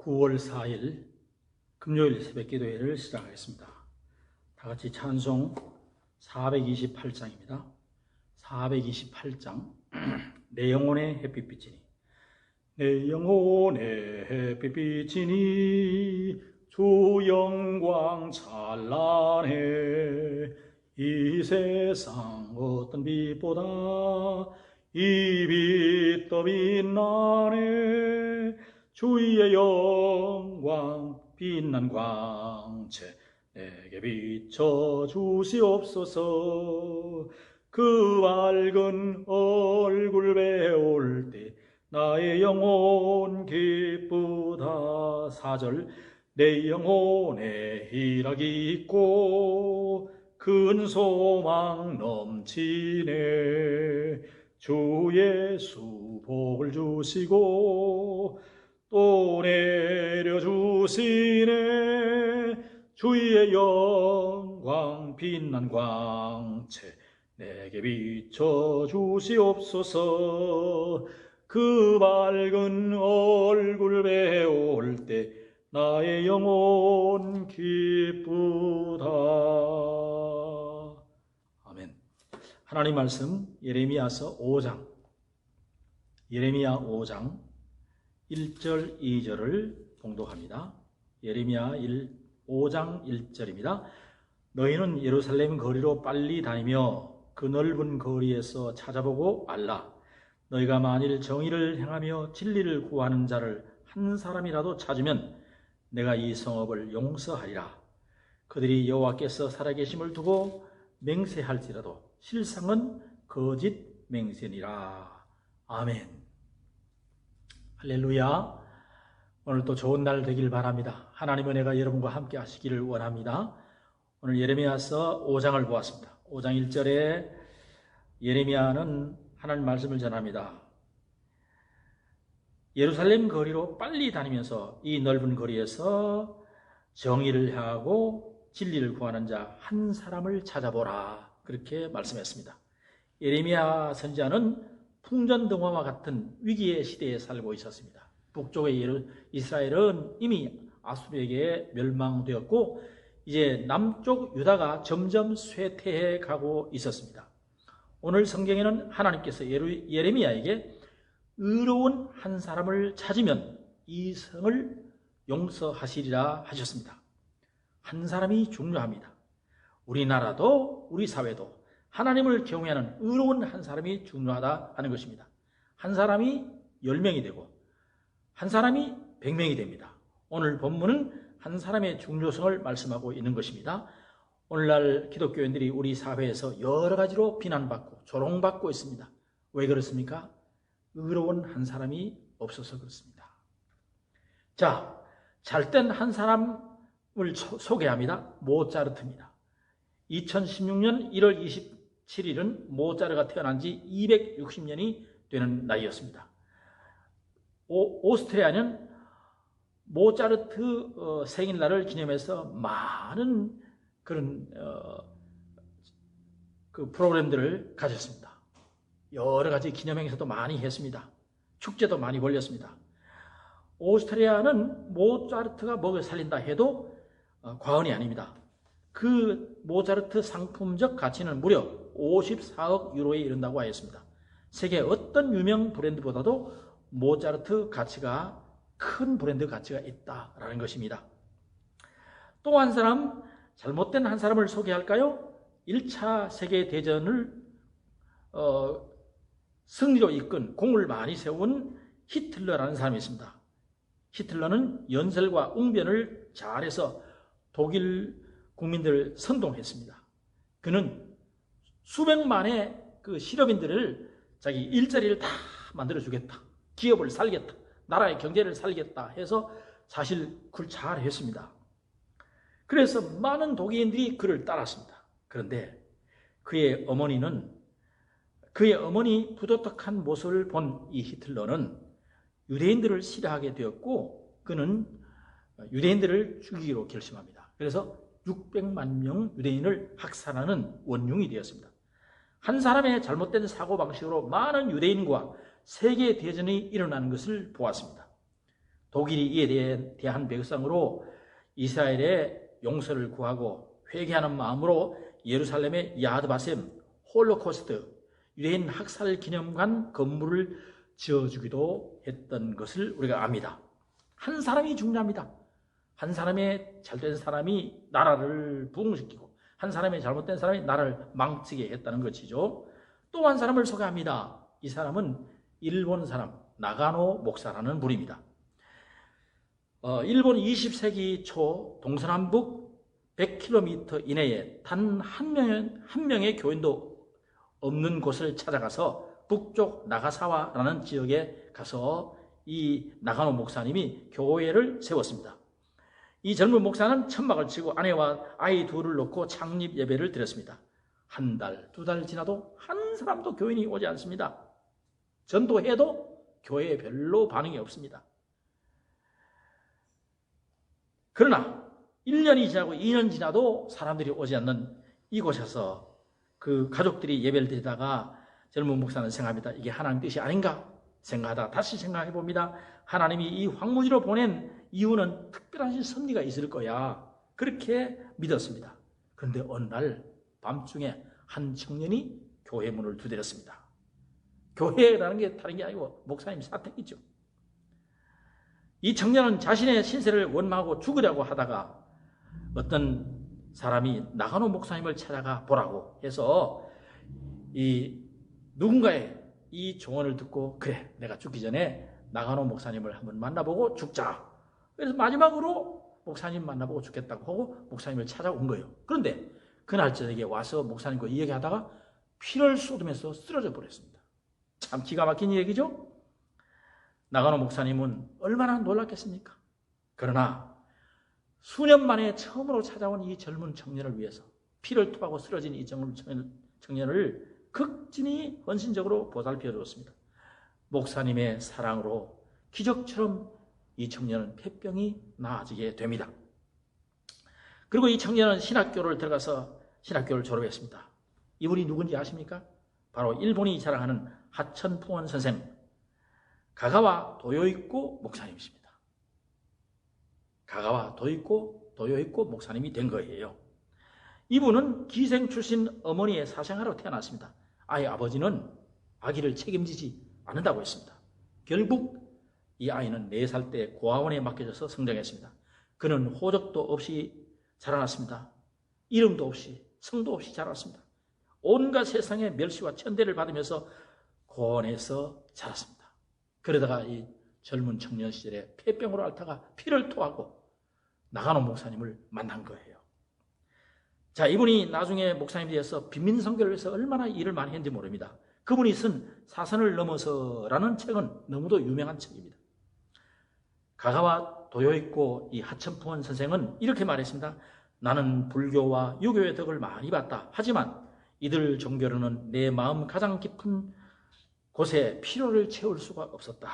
9월 4일 금요일 새벽기도회를 시작하겠습니다. 다 같이 찬송 428장입니다. 428장 내 영혼의 햇빛비치니 내 영혼의 햇빛비치니 주 영광 찬란해 이 세상 어떤 빛보다 이 빛 더 빛나네 주의 영광 빛난 광채 내게 비춰 주시옵소서. 그 밝은 얼굴 배울 때 나의 영혼 기쁘다. 4절 내 영혼에 희락이 있고 큰 소망 넘치네 주 예수 복을 주시고 또 내려주시네 주의 영광 빛난 광채 내게 비춰 주시옵소서. 그 밝은 얼굴 배울 때 나의 영혼 기쁘다. 아멘. 하나님 말씀 예레미야서 5장 예레미야 5장 1절 2절을 봉독합니다. 예레미야 5장 1절입니다. 너희는 예루살렘 거리로 빨리 다니며 그 넓은 거리에서 찾아보고 알라. 너희가 만일 정의를 행하며 진리를 구하는 자를 한 사람이라도 찾으면 내가 이 성읍을 용서하리라. 그들이 여호와께서 살아계심을 두고 맹세할지라도 실상은 거짓 맹세니라. 아멘. 할렐루야. 오늘도 좋은 날 되길 바랍니다. 하나님의 은혜가 여러분과 함께 하시기를 원합니다. 오늘 예레미야서 5장을 보았습니다. 5장 1절에 예레미야는 하나님 말씀을 전합니다. 예루살렘 거리로 빨리 다니면서 이 넓은 거리에서 정의를 향하고 진리를 구하는 자 한 사람을 찾아보라. 그렇게 말씀했습니다. 예레미야 선지자는 풍전등화와 같은 위기의 시대에 살고 있었습니다. 북쪽의 이스라엘은 이미 아수르에게 멸망되었고 이제 남쪽 유다가 점점 쇠퇴해 가고 있었습니다. 오늘 성경에는 하나님께서 예레미야에게 의로운 한 사람을 찾으면 이 성을 용서하시리라 하셨습니다. 한 사람이 중요합니다. 우리나라도 우리 사회도 하나님을 경외하는 의로운 한 사람이 중요하다 하는 것입니다. 한 사람이 10명이 되고 한 사람이 100명이 됩니다. 오늘 본문은 한 사람의 중요성을 말씀하고 있는 것입니다. 오늘날 기독교인들이 우리 사회에서 여러 가지로 비난받고 조롱받고 있습니다. 왜 그렇습니까? 의로운 한 사람이 없어서 그렇습니다. 자, 잘된 한 사람을 소개합니다. 모차르트입니다. 2016년 1월 27일은 모차르트가 태어난 지 260년이 되는 나이였습니다. 오스트리아는 모차르트 생일날을 기념해서 많은 그런 그 프로그램들을 가졌습니다. 여러 가지 기념행사도 많이 했습니다. 축제도 많이 벌렸습니다. 오스트리아는 모차르트가 먹여 살린다 해도 과언이 아닙니다. 그 모차르트 상품적 가치는 무려 54억 유로에 이른다고 하였습니다. 세계 어떤 유명 브랜드보다도 모차르트 가치가 큰 브랜드 가치가 있다라는 것입니다. 또 한 사람, 잘못된 한 사람을 소개할까요? 1차 세계대전을 승리로 이끈 공을 많이 세운 히틀러라는 사람이 있습니다. 히틀러는 연설과 웅변을 잘해서 독일 국민들을 선동했습니다. 그는 수백만의 그 실업인들을 자기 일자리를 다 만들어주겠다, 기업을 살겠다, 나라의 경제를 살겠다 해서 사실 그걸 잘 했습니다. 그래서 많은 독일인들이 그를 따랐습니다. 그런데 그의 어머니 부도덕한 모습을 본 이 히틀러는 유대인들을 싫어하게 되었고 그는 유대인들을 죽이기로 결심합니다. 그래서 600만 명 유대인을 학살하는 원흉이 되었습니다. 한 사람의 잘못된 사고방식으로 많은 유대인과 세계대전이 일어나는 것을 보았습니다. 독일이 이에 대한 백성으로 이스라엘의 용서를 구하고 회개하는 마음으로 예루살렘의 야드바셈 홀로코스트 유대인 학살 기념관 건물을 지어주기도 했던 것을 우리가 압니다. 한 사람이 중요합니다. 한 사람의 잘된 사람이 나라를 부흥시키고 한 사람의 잘못된 사람이 나라를 망치게 했다는 것이죠. 또 한 사람을 소개합니다. 이 사람은 일본 사람 나가노 목사라는 분입니다. 일본 20세기 초 동서남북 100km 이내에 단 한 명의 교인도 없는 곳을 찾아가서 북쪽 나가사와라는 지역에 가서 이 나가노 목사님이 교회를 세웠습니다. 이 젊은 목사는 천막을 치고 아내와 아이 둘을 놓고 창립 예배를 드렸습니다. 한 달, 두 달 지나도 한 사람도 교인이 오지 않습니다. 전도해도 교회에 별로 반응이 없습니다. 그러나 1년이 지나고 2년 지나도 사람들이 오지 않는 이곳에서 그 가족들이 예배를 드리다가 젊은 목사는 생각합니다. 이게 하나님 뜻이 아닌가 생각하다가 다시 생각해 봅니다. 하나님이 이 황무지로 보낸 이유는 특별한 섭리가 있을 거야. 그렇게 믿었습니다. 그런데 어느 날 밤중에 한 청년이 교회 문을 두드렸습니다. 교회라는 게 다른 게 아니고 목사님 사택이죠. 이 청년은 자신의 신세를 원망하고 죽으려고 하다가 어떤 사람이 나가노 목사님을 찾아가 보라고 해서 이 누군가의 이 조언을 듣고 그래 내가 죽기 전에 나가노 목사님을 한번 만나보고 죽자. 그래서 마지막으로 목사님 만나보고 죽겠다고 하고 목사님을 찾아온 거예요. 그런데 그날 저녁에 와서 목사님과 이야기하다가 피를 쏟으면서 쓰러져 버렸습니다. 참 기가 막힌 얘기죠? 나가노 목사님은 얼마나 놀랐겠습니까? 그러나 수년 만에 처음으로 찾아온 이 젊은 청년을 위해서 피를 토하고 쓰러진 이 젊은 청년을 극진히 헌신적으로 보살펴 주었습니다. 목사님의 사랑으로 기적처럼 이 청년은 폐병이 나아지게 됩니다. 그리고 이 청년은 신학교를 들어가서 신학교를 졸업했습니다. 이분이 누군지 아십니까? 바로 일본이 자랑하는 하천풍원 선생 가가와 도요이코 목사님이십니다. 가가와 도요이코 목사님이 된 거예요. 이분은 기생 출신 어머니의 사생아로 태어났습니다. 아이 아버지는 아기를 책임지지 않는다고 했습니다. 결국 이 아이는 4살 때 고아원에 맡겨져서 성장했습니다. 그는 호적도 없이 자라났습니다. 이름도 없이 성도 없이 자랐습니다. 온갖 세상의 멸시와 천대를 받으면서 고아원에서 자랐습니다. 그러다가 이 젊은 청년 시절에 폐병으로 앓다가 피를 토하고 나가노 목사님을 만난 거예요. 자, 이분이 나중에 목사님이 되어서 빈민 선교를 위해서 얼마나 일을 많이 했는지 모릅니다. 그분이 쓴 사선을 넘어서라는 책은 너무도 유명한 책입니다. 가가와 도요이코 이 하천풍원 선생은 이렇게 말했습니다. 나는 불교와 유교의 덕을 많이 봤다. 하지만 이들 종교로는 내 마음 가장 깊은 곳에 피로를 채울 수가 없었다.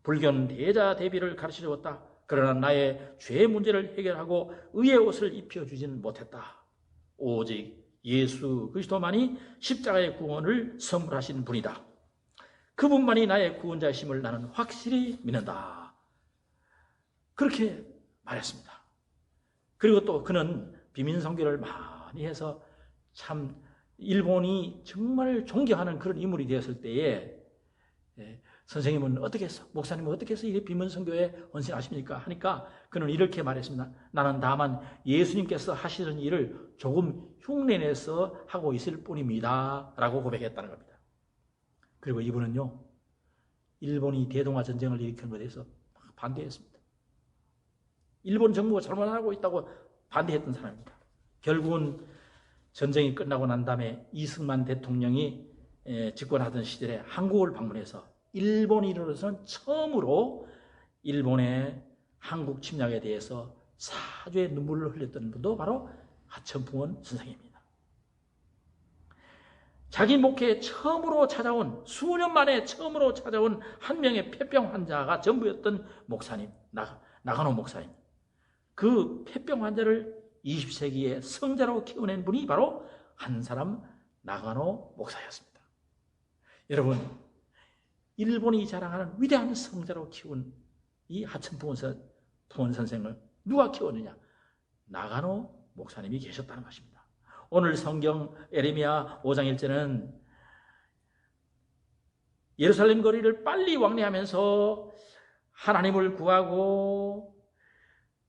불교는 대자 대비를 가르쳐주었다. 그러나 나의 죄의 문제를 해결하고 의의 옷을 입혀주지는 못했다. 오직 예수 그리스도만이 십자가의 구원을 선물하신 분이다. 그분만이 나의 구원자이심을 나는 확실히 믿는다. 그렇게 말했습니다. 그리고 또 그는 비민선교를 많이 해서 참 일본이 정말 존경하는 그런 인물이 되었을 때에 선생님은 어떻게 해서 목사님은 어떻게 해서 이 비민선교에 헌신하십니까? 하니까 그는 이렇게 말했습니다. 나는 다만 예수님께서 하시는 일을 조금 흉내내서 하고 있을 뿐입니다. 라고 고백했다는 겁니다. 그리고 이분은요 일본이 대동아 전쟁을 일으키는 것에 대해서 반대했습니다. 일본 정부가 잘못하고 있다고 반대했던 사람입니다. 결국은 전쟁이 끝나고 난 다음에 이승만 대통령이 집권하던 시절에 한국을 방문해서 일본인으로서는 처음으로 일본의 한국 침략에 대해서 사죄의 눈물을 흘렸던 분도 바로 하천풍원 선생입니다. 자기 목회에 처음으로 찾아온 수년 만에 처음으로 찾아온 한 명의 폐병 환자가 전부였던 목사님 나가노 목사님. 그 폐병 환자를 20세기에 성자로 키워낸 분이 바로 한 사람 나가노 목사였습니다. 여러분 일본이 자랑하는 위대한 성자로 키운 이 하천 부원 선생을 누가 키웠느냐? 나가노 목사님이 계셨다는 것입니다. 오늘 성경 에레미야 5장 1절은 예루살렘 거리를 빨리 왕래하면서 하나님을 구하고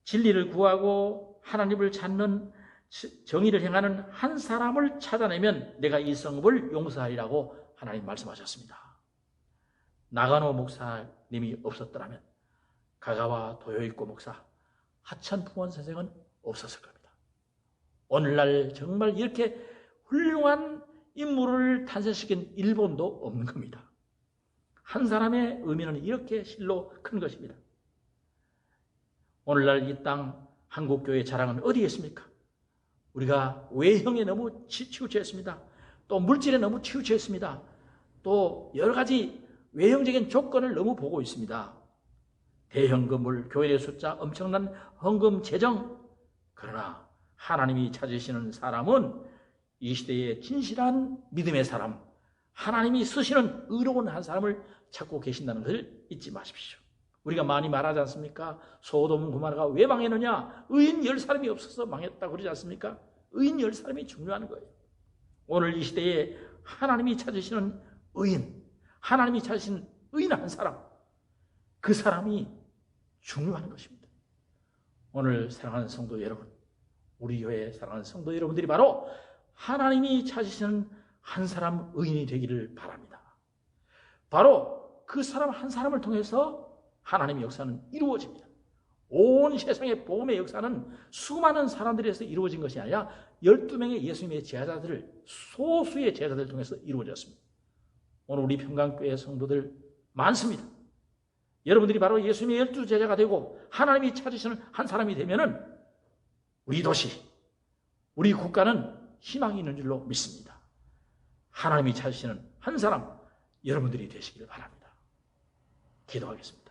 진리를 구하고 하나님을 찾는 정의를 행하는 한 사람을 찾아내면 내가 이 성읍을 용서하리라고 하나님 말씀하셨습니다. 나가노 목사님이 없었더라면 가가와 도요익고 목사, 하천 부원 선생은 없었을 겁니다. 오늘날 정말 이렇게 훌륭한 인물을 탄생시킨 일본도 없는 겁니다. 한 사람의 의미는 이렇게 실로 큰 것입니다. 오늘날 이 땅 한국교회의 자랑은 어디에 있습니까? 우리가 외형에 너무 치우쳐있습니다. 또 물질에 너무 치우쳐있습니다. 또 여러 가지 외형적인 조건을 너무 보고 있습니다. 대형 건물, 교회의 숫자, 엄청난 헌금 재정. 그러나 하나님이 찾으시는 사람은 이 시대의 진실한 믿음의 사람, 하나님이 쓰시는 의로운 한 사람을 찾고 계신다는 것을 잊지 마십시오. 우리가 많이 말하지 않습니까? 소돔 고모라가 왜 망했느냐? 의인 10사람이 없어서 망했다고 그러지 않습니까? 의인 10사람이 중요한 거예요. 오늘 이 시대에 하나님이 찾으시는 의인, 하나님이 찾으시는 의인 한 사람, 그 사람이 중요한 것입니다. 오늘 사랑하는 성도 여러분, 우리 교회 사랑하는 성도 여러분들이 바로 하나님이 찾으시는 한 사람 의인이 되기를 바랍니다. 바로 그 사람 한 사람을 통해서 하나님의 역사는 이루어집니다. 온 세상의 복음의 역사는 수많은 사람들에서 이루어진 것이 아니라 12명의 예수님의 제자들을, 소수의 제자들을 통해서 이루어졌습니다. 오늘 우리 평강교회 성도들 많습니다. 여러분들이 바로 예수님의 12제자가 되고 하나님이 찾으시는 한 사람이 되면은 우리 도시, 우리 국가는 희망이 있는 줄로 믿습니다. 하나님이 찾으시는 한 사람, 여러분들이 되시길 바랍니다. 기도하겠습니다.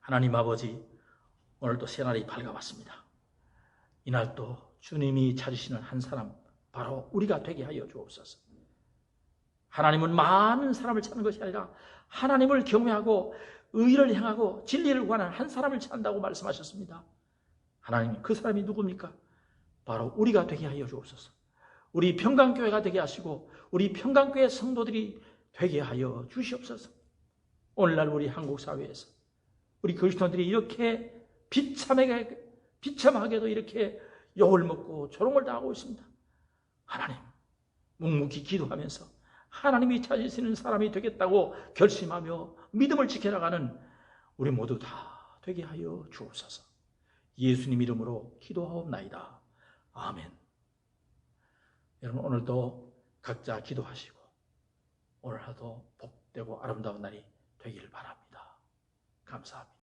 하나님 아버지, 오늘도 새날이 밝아왔습니다. 이날 또 주님이 찾으시는 한 사람, 바로 우리가 되게 하여 주옵소서. 하나님은 많은 사람을 찾는 것이 아니라 하나님을 경외하고 의를 행하고 진리를 구하는 한 사람을 찾는다고 말씀하셨습니다. 하나님, 그 사람이 누굽니까? 바로 우리가 되게 하여 주옵소서. 우리 평강교회가 되게 하시고 우리 평강교회 성도들이 되게 하여 주시옵소서. 오늘날 우리 한국 사회에서 우리 그리스도인들이 이렇게 비참하게도 이렇게 욕을 먹고 조롱을 당하고 있습니다. 하나님, 묵묵히 기도하면서 하나님이 찾으시는 사람이 되겠다고 결심하며 믿음을 지켜나가는 우리 모두 다 되게 하여 주옵소서. 예수님 이름으로 기도하옵나이다. 아멘. 여러분, 오늘도 각자 기도하시고 오늘 하루도 복되고 아름다운 날이 되기를 바랍니다. 감사합니다.